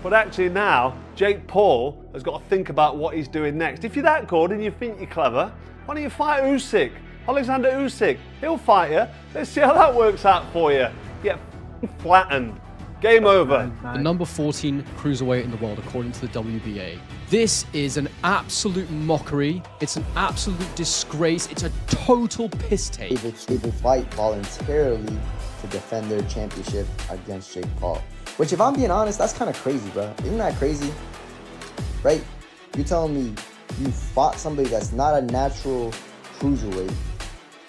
But actually now, Jake Paul has got to think about what he's doing next. If you're that good and you think you're clever, why don't you fight Usyk? Alexander Usyk, he'll fight you. Let's see how that works out for you. Get flattened. Game over. The number 14 cruiserweight in the world, according to the WBA. This is an absolute mockery. It's an absolute disgrace. It's a total piss take. They will fight voluntarily to defend their championship against Jake Paul. Which, if I'm being honest, that's kind of crazy, bro. Isn't that crazy? Right? You're telling me you fought somebody that's not a natural cruiserweight,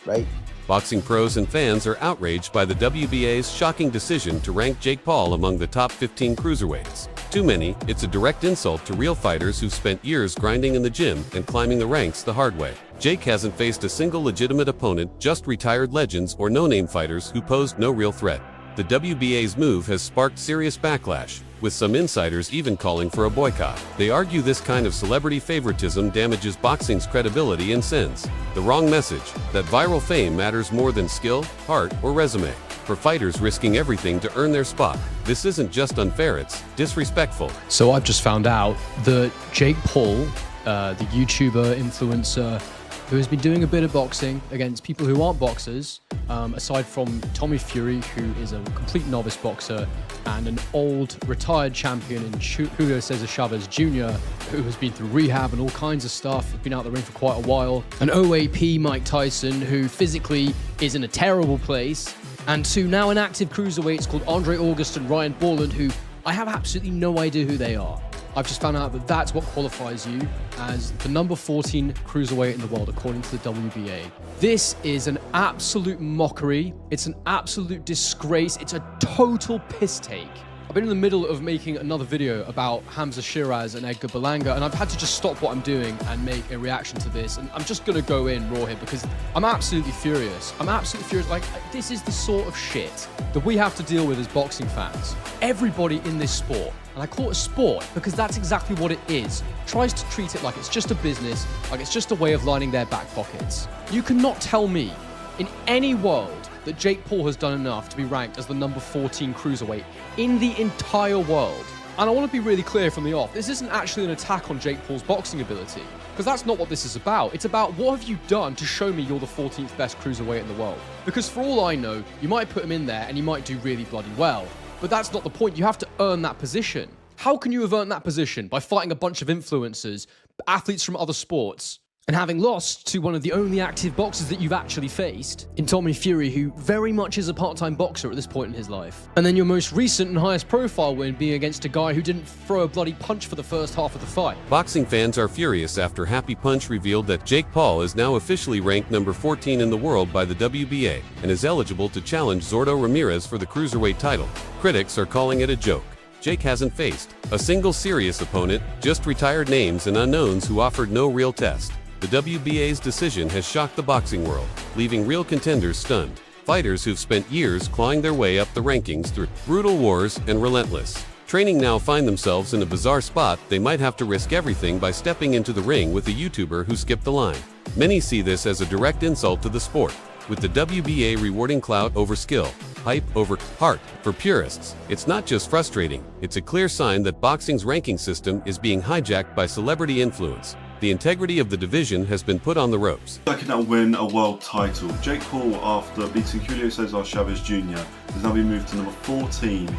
right? Boxing pros and fans are outraged by the WBA's shocking decision to rank Jake Paul among the top 15 cruiserweights. Too many, it's a direct insult to real fighters who've spent years grinding in the gym and climbing the ranks the hard way. Jake hasn't faced a single legitimate opponent, just retired legends or no-name fighters who posed no real threat. The WBA's move has sparked serious backlash, with some insiders even calling for a boycott. They argue this kind of celebrity favoritism damages boxing's credibility and sends the wrong message that viral fame matters more than skill, heart, or resume. For fighters risking everything to earn their spot, this isn't just unfair, it's disrespectful. So I've just found out that Jake Paul, the YouTuber, influencer, who has been doing a bit of boxing against people who aren't boxers, aside from Tommy Fury, who is a complete novice boxer, and an old retired champion in Julio Cesar Chavez Jr., who has been through rehab and all kinds of stuff, been out the ring for quite a while, an OAP Mike Tyson, who physically is in a terrible place, and two now inactive cruiserweights called Andre August and Ryan Borland, who I have absolutely no idea who they are. I've just found out that that's what qualifies you as the number 14 cruiserweight in the world, according to the WBA. This is an absolute mockery. It's an absolute disgrace. It's a total piss take. I've been in the middle of making another video about Hamza Shiraz and Edgar Berlanga, and I've had to just stop what I'm doing and make a reaction to this. And I'm just gonna go in raw here because I'm absolutely furious. I'm absolutely furious. Like, this is the sort of shit that we have to deal with as boxing fans. Everybody in this sport, and I call it a sport because that's exactly what it is, tries to treat it like it's just a business, like it's just a way of lining their back pockets. You cannot tell me in any world that Jake Paul has done enough to be ranked as the number 14 cruiserweight in the entire world. And I want to be really clear from the off, this isn't actually an attack on Jake Paul's boxing ability, because that's not what this is about. It's about what have you done to show me you're the 14th best cruiserweight in the world. Because for all I know, you might put him in there and you might do really bloody well. But that's not the point. You have to earn that position. How can you have earned that position? By fighting a bunch of influencers, athletes from other sports, and having lost to one of the only active boxers that you've actually faced, in Tommy Fury, who very much is a part-time boxer at this point in his life. And then your most recent and highest profile win being against a guy who didn't throw a bloody punch for the first half of the fight. Boxing fans are furious after Happy Punch revealed that Jake Paul is now officially ranked number 14 in the world by the WBA and is eligible to challenge Zordo Ramirez for the cruiserweight title. Critics are calling it a joke. Jake hasn't faced a single serious opponent, just retired names and unknowns who offered no real test. The WBA's decision has shocked the boxing world, leaving real contenders stunned. Fighters who've spent years clawing their way up the rankings through brutal wars and relentless training now find themselves in a bizarre spot. They might have to risk everything by stepping into the ring with a YouTuber who skipped the line. Many see this as a direct insult to the sport, with the WBA rewarding clout over skill, hype over heart. For purists, it's not just frustrating, it's a clear sign that boxing's ranking system is being hijacked by celebrity influence. The integrity of the division has been put on the ropes. Second now win a world title. Jake Paul, after beating Julio Cesar Chavez Jr., has now been moved to number 14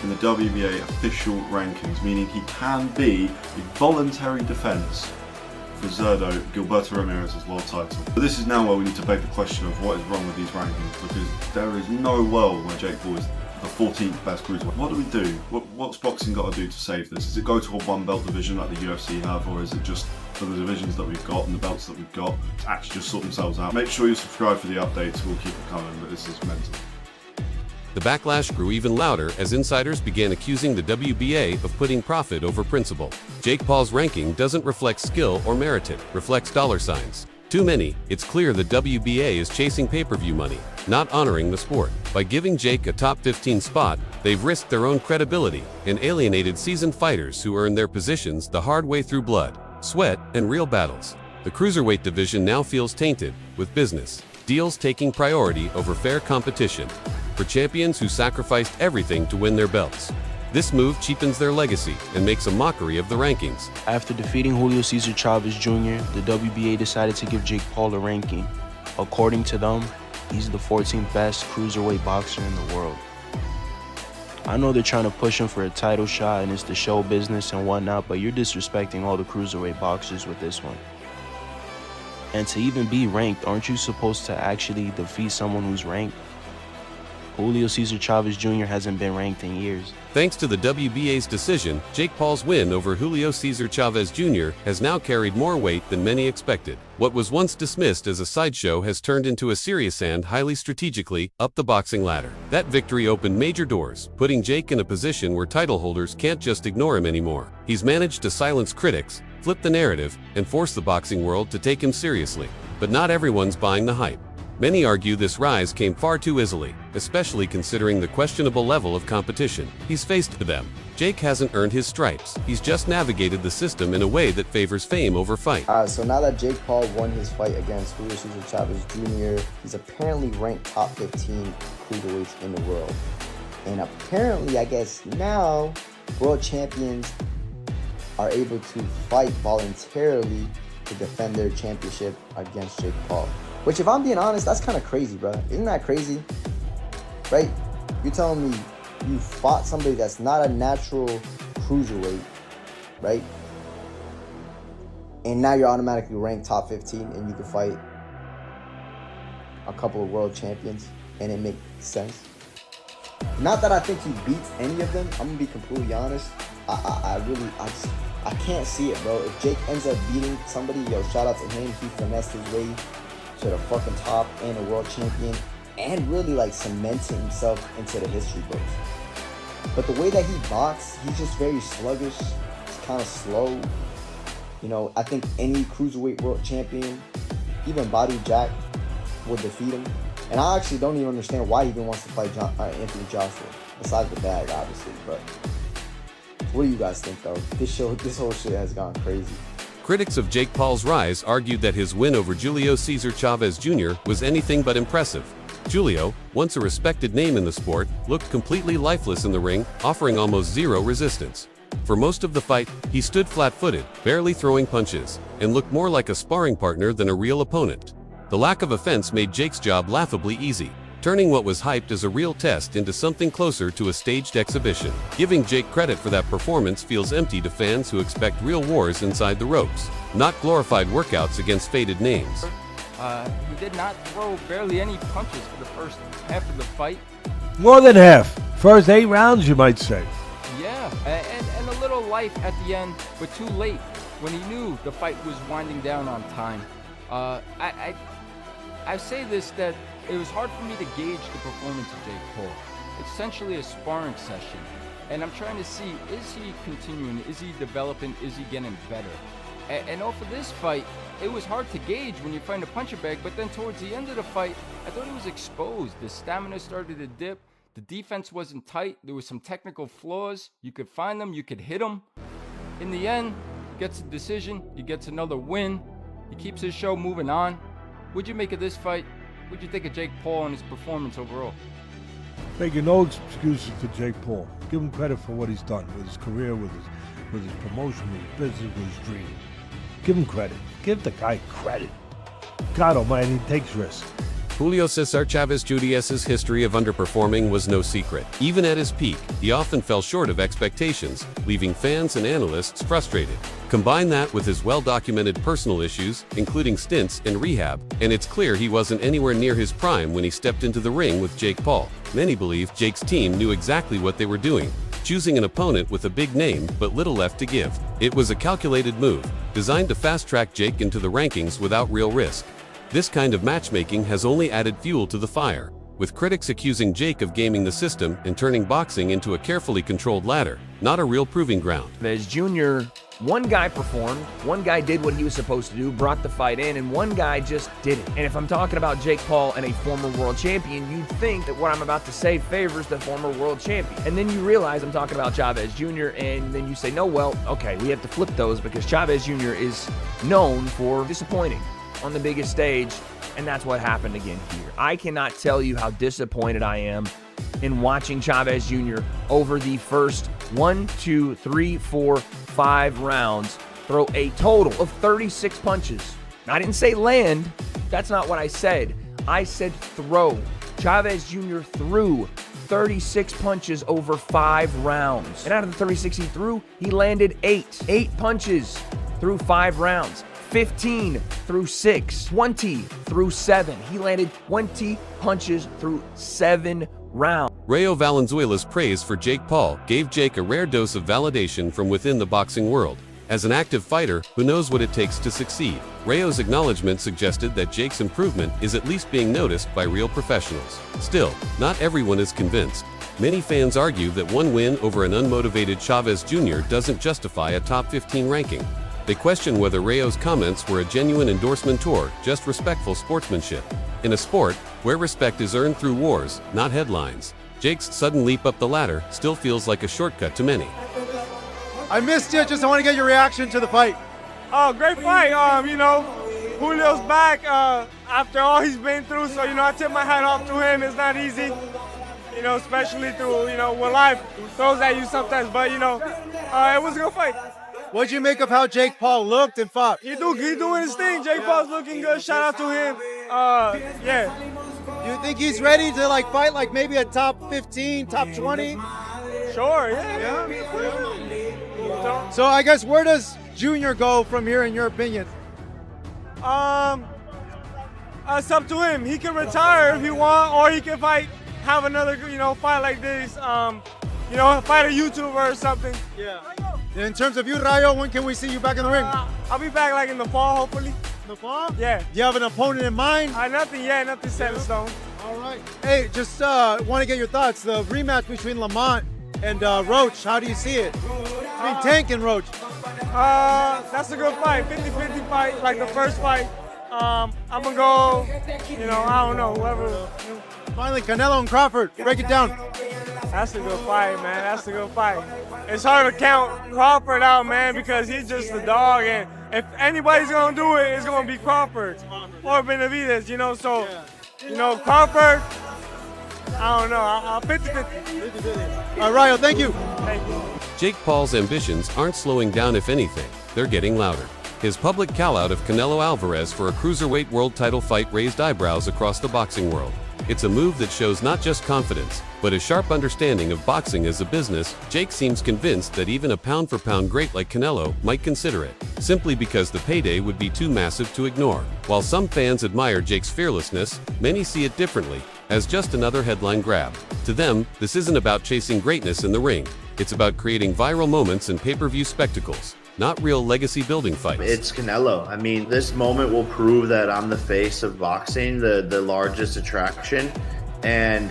in the WBA official rankings, meaning he can be a voluntary defence for Zurdo Gilberto Ramirez's world title. But this is now where we need to beg the question of what is wrong with these rankings, because there is no world where Jake Paul is the 14th best cruiserweight. What do we do? What's boxing got to do to save this? Is it go to a one belt division like the UFC have, or is it just for the divisions that we've got and the belts that we've got to actually just sort themselves out? Make sure you subscribe for the updates, we'll keep it coming, but this is mental. The backlash grew even louder as insiders began accusing the WBA of putting profit over principle. Jake Paul's ranking doesn't reflect skill or merit, it reflects dollar signs. Too many, it's clear the WBA is chasing pay-per-view money, not honoring the sport. By giving Jake a top 15 spot, they've risked their own credibility and alienated seasoned fighters who earned their positions the hard way through blood, sweat, and real battles. The cruiserweight division now feels tainted, with business deals taking priority over fair competition. For champions who sacrificed everything to win their belts, This move cheapens their legacy and makes a mockery of the rankings. After defeating Julio Cesar Chavez Jr., the WBA decided to give Jake Paul a ranking. According to them, he's the 14th best cruiserweight boxer in the world. I know they're trying to push him for a title shot and it's the show business and whatnot, but you're disrespecting all the cruiserweight boxers with this one. And to even be ranked, aren't you supposed to actually defeat someone who's ranked? Julio Cesar Chavez Jr. hasn't been ranked in years. Thanks to the WBA's decision, Jake Paul's win over Julio Cesar Chavez Jr. has now carried more weight than many expected. What was once dismissed as a sideshow has turned into a serious and highly strategically up the boxing ladder. That victory opened major doors, putting Jake in a position where title holders can't just ignore him anymore. He's managed to silence critics, flip the narrative, and force the boxing world to take him seriously. But not everyone's buying the hype. Many argue this rise came far too easily, especially considering the questionable level of competition he's faced to them. Jake hasn't earned his stripes. He's just navigated the system in a way that favors fame over fight. So now that Jake Paul won his fight against Julio Cesar Chavez Jr., he's apparently ranked top 15 cruiserweights in the world. And apparently, I guess now, world champions are able to fight voluntarily to defend their championship against Jake Paul. Which, if I'm being honest, that's kind of crazy, bro. Isn't that crazy? Right? You're telling me you fought somebody that's not a natural cruiserweight, right? And now you're automatically ranked top 15 and you can fight a couple of world champions and it makes sense. Not that I think he beats any of them. I'm going to be completely honest. I can't see it, bro. If Jake ends up beating somebody, yo, shout out to him. He finessed his way to the fucking top and a world champion and really like cementing himself into the history books. But the way that he boxes, he's just very sluggish. He's kind of slow. You know, I think any cruiserweight world champion, even Body Jack, will defeat him. And I actually don't even understand why he even wants to fight Anthony Joshua, besides the bag, obviously. But what do you guys think, though? This whole shit has gone crazy. Critics of Jake Paul's rise argued that his win over Julio Cesar Chavez Jr. was anything but impressive. Julio, once a respected name in the sport, looked completely lifeless in the ring, offering almost zero resistance. For most of the fight, he stood flat-footed, barely throwing punches, and looked more like a sparring partner than a real opponent. The lack of offense made Jake's job laughably easy, turning what was hyped as a real test into something closer to a staged exhibition. Giving Jake credit for that performance feels empty to fans who expect real wars inside the ropes, not glorified workouts against faded names. He did not throw barely any punches for the first half of the fight. More than half. First 8 rounds, you might say. Yeah, and a little life at the end, but too late when he knew the fight was winding down on time. I say this, that it was hard for me to gauge the performance of Jake Paul. It's essentially a sparring session, and I'm trying to see, is he continuing, is he developing, is he getting better? And off of this fight, it was hard to gauge when you find a puncher bag, but then towards the end of the fight, I thought he was exposed. The stamina started to dip, the defense wasn't tight, there was some technical flaws, you could find them, you could hit him. In the end, he gets a decision, he gets another win, he keeps his show moving on. What'd you make of this fight? What'd you think of Jake Paul and his performance overall? Making no excuses to Jake Paul. Give him credit for what he's done with his career, with his promotion, with his business, with his dream. Give him credit. Give the guy credit. God almighty, he takes risks. Julio Cesar Chavez Jr.'s history of underperforming was no secret. Even at his peak, he often fell short of expectations, leaving fans and analysts frustrated. Combine that with his well-documented personal issues, including stints in rehab, and it's clear he wasn't anywhere near his prime when he stepped into the ring with Jake Paul. Many believe Jake's team knew exactly what they were doing, choosing an opponent with a big name but little left to give. It was a calculated move, designed to fast-track Jake into the rankings without real risk. This kind of matchmaking has only added fuel to the fire, with critics accusing Jake of gaming the system and turning boxing into a carefully controlled ladder, not a real proving ground. As Jr., one guy performed, one guy did what he was supposed to do, brought the fight in, and one guy just didn't. And if I'm talking about Jake Paul and a former world champion, you'd think that what I'm about to say favors the former world champion. And then you realize I'm talking about Chavez Jr., and then you say, no, well, okay, we have to flip those because Chavez Jr. is known for disappointing on the biggest stage, and that's what happened again here. I cannot tell you how disappointed I am in watching Chavez Jr. over the first 1, 2, 3, 4, 5 rounds, throw a total of 36 punches. I didn't say land. That's not what I said. I said throw. Chavez Jr. threw 36 punches over 5 rounds. And out of the 36 he threw, he landed 8. 8 punches through 5 rounds. 15 through 6. 20 through 7. He landed 20 punches through 7 rounds. Rayo Valenzuela's praise for Jake Paul gave Jake a rare dose of validation from within the boxing world. As an active fighter who knows what it takes to succeed, Rayo's acknowledgement suggested that Jake's improvement is at least being noticed by real professionals. Still, not everyone is convinced. Many fans argue that one win over an unmotivated Chavez Jr. doesn't justify a top 15 ranking. They question whether Rayo's comments were a genuine endorsement or just respectful sportsmanship. In a sport where respect is earned through wars, not headlines, Jake's sudden leap up the ladder still feels like a shortcut to many. I missed you. Just I want to get your reaction to the fight. Oh, great fight. You know, Julio's back after all he's been through. So, you know, I tip my hat off to him. It's not easy, you know, especially through, you know, when life throws at you sometimes. But, you know, it was a good fight. What'd you make of how Jake Paul looked and fought? He doing his thing. Jake Paul's looking good. Shout out to him. Yeah. You think he's ready to like fight like maybe a top 15, top 20? Sure, yeah. So I guess where does Junior go from here in your opinion? It's up to him. He can retire if he want, or he can have another, you know, fight like this. You know, fight a YouTuber or something. Yeah. In terms of you, Rayo, when can we see you back in the ring? I'll be back like in the fall, hopefully. The fall? Yeah. Do you have an opponent in mind? Nothing yet. Nothing set in stone. All right. Hey, just want to get your thoughts. The rematch between Lamont and Roach, how do you see it? I mean, Tank and Roach. That's a good fight. 50-50 fight, like the first fight. I'm going to go, you know, I don't know, whoever. Finally, Canelo and Crawford. Break it down. That's a good fight, man. That's a good fight. It's hard to count Crawford out, man, because he's just a dog. And if anybody's going to do it, it's going to be Crawford or Benavidez, you know. So, you know, Crawford, I don't know. I'll 50-50. All right, Rayo, thank you. Thank you. Jake Paul's ambitions aren't slowing down. If anything, they're getting louder. His public call-out of Canelo Alvarez for a cruiserweight world title fight raised eyebrows across the boxing world. It's a move that shows not just confidence, but a sharp understanding of boxing as a business. Jake seems convinced that even a pound-for-pound great like Canelo might consider it, simply because the payday would be too massive to ignore. While some fans admire Jake's fearlessness, many see it differently, as just another headline grab. To them, this isn't about chasing greatness in the ring. It's about creating viral moments and pay-per-view spectacles, not real legacy-building fights. It's Canelo. I mean, this moment will prove that I'm the face of boxing, the largest attraction. And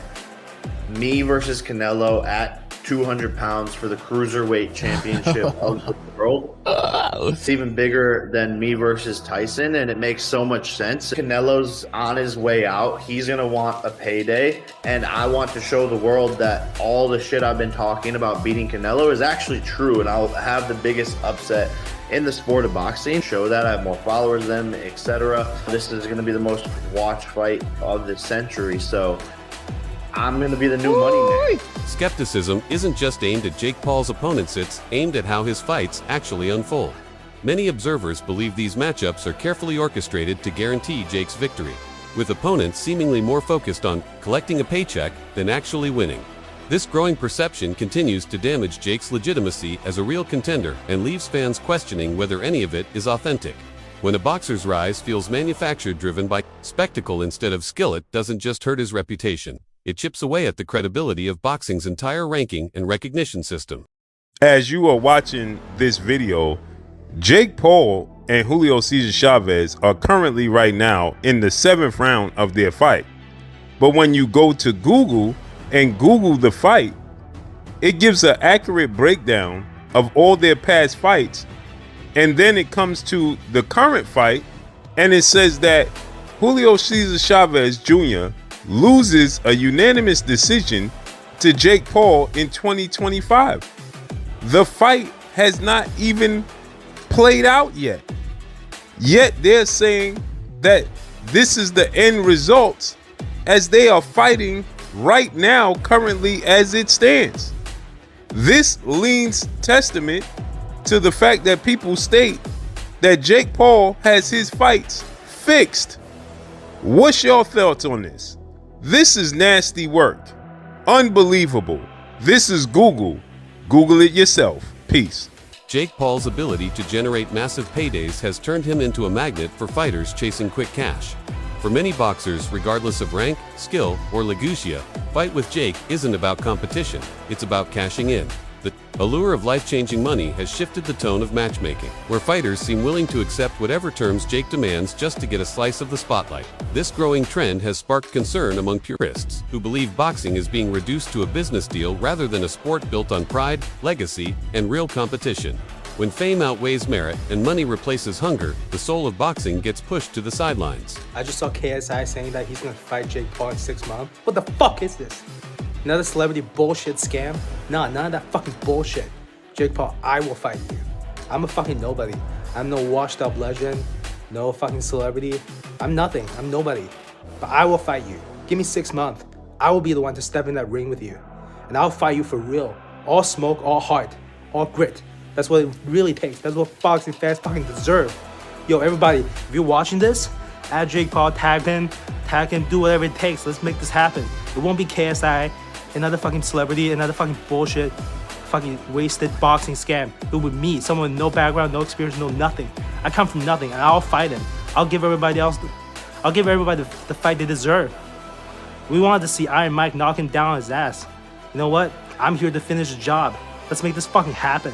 me versus Canelo at 200 pounds for the cruiserweight championship of the world. It's even bigger than me versus Tyson, and it makes so much sense. Canelo's on his way out. He's going to want a payday, and I want to show the world that all the shit I've been talking about beating Canelo is actually true, and I'll have the biggest upset in the sport of boxing. Show that I have more followers than them, etc. This is going to be the most watched fight of the century, so I'm going to be the new money man. Skepticism isn't just aimed at Jake Paul's opponents, it's aimed at how his fights actually unfold. Many observers believe these matchups are carefully orchestrated to guarantee Jake's victory, with opponents seemingly more focused on collecting a paycheck than actually winning. This growing perception continues to damage Jake's legitimacy as a real contender and leaves fans questioning whether any of it is authentic. When a boxer's rise feels manufactured, driven by spectacle instead of skill, it doesn't just hurt his reputation. It chips away at the credibility of boxing's entire ranking and recognition system. As you are watching this video, Jake Paul and Julio Cesar Chavez are currently right now in the 7th round of their fight. But when you go to Google and Google the fight, it gives an accurate breakdown of all their past fights. And then it comes to the current fight, and it says that Julio Cesar Chavez Jr. loses a unanimous decision to Jake Paul in 2025. The fight has not even played out yet. Yet they're saying that this is the end results as they are fighting right now, currently as it stands. This leans testament to the fact that people state that Jake Paul has his fights fixed. What's your thoughts on this? This is nasty work. Unbelievable. This is Google. Google it yourself. Peace. Jake Paul's ability to generate massive paydays has turned him into a magnet for fighters chasing quick cash. For many boxers, regardless of rank, skill, or legutia, fight with Jake isn't about competition, it's about cashing in. The allure of life-changing money has shifted the tone of matchmaking, where fighters seem willing to accept whatever terms Jake demands just to get a slice of the spotlight. This growing trend has sparked concern among purists, who believe boxing is being reduced to a business deal rather than a sport built on pride, legacy, and real competition. When fame outweighs merit and money replaces hunger, the soul of boxing gets pushed to the sidelines. I just saw KSI saying that he's gonna fight Jake Paul in 6 months. What the fuck is this? Another celebrity bullshit scam? Nah, none of that fucking bullshit. Jake Paul, I will fight you. I'm a fucking nobody. I'm no washed up legend, no fucking celebrity. I'm nothing, I'm nobody. But I will fight you. Give me 6 months. I will be the one to step in that ring with you. And I'll fight you for real. All smoke, all heart, all grit. That's what it really takes. That's what boxing fans fucking deserve. Yo, everybody, if you're watching this, add Jake Paul, tag him, do whatever it takes. Let's make this happen. It won't be KSI, another fucking celebrity, another fucking bullshit, fucking wasted boxing scam. It will be me, someone with no background, no experience, no nothing. I come from nothing, and I'll fight him. I'll give everybody the fight they deserve. We wanted to see Iron Mike knock him down on his ass. You know what? I'm here to finish the job. Let's make this fucking happen.